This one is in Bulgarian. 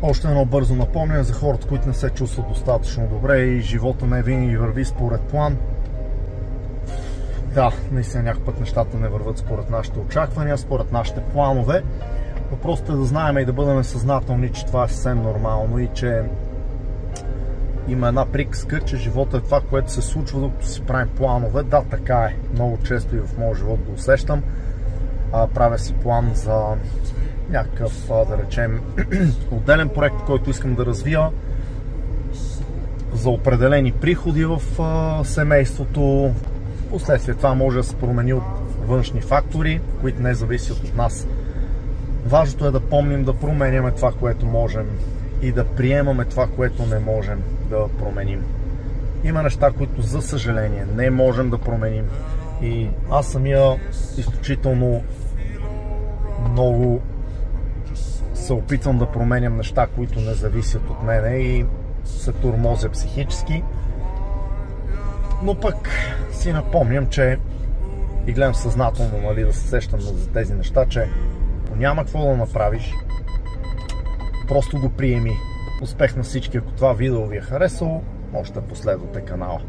Още едно бързо напомняне за хората, които не се чувстват достатъчно добре и живота не винаги върви според план. Да, наистина някакъв път нещата не върват според нашите очаквания, според нашите планове. Въпросът е да знаем и да бъдем съзнателни, че това е съвсем нормално и че има една приказка, че живота е това, което се случва, докато си правим планове. Да, така е. Много често и в моя живот го усещам. Правя си план за някакъв, да речем, отделен проект, който искам да развия, за определени приходи в семейството. Впоследствие това може да се промени от външни фактори, които не зависят от нас. Важното е да помним да променяме това, което можем и да приемаме това, което не можем да променим. Има неща, които за съжаление не можем да променим и аз самия изключително много се опитвам да променям неща, които не зависят от мене и се тормозя психически. Но пък си напомням, че и гледам съзнателно, нали, да се сещам за тези неща, че няма какво да направиш, просто го приеми. Успех на всички, ако това видео ви е харесало, можете да последвате канала.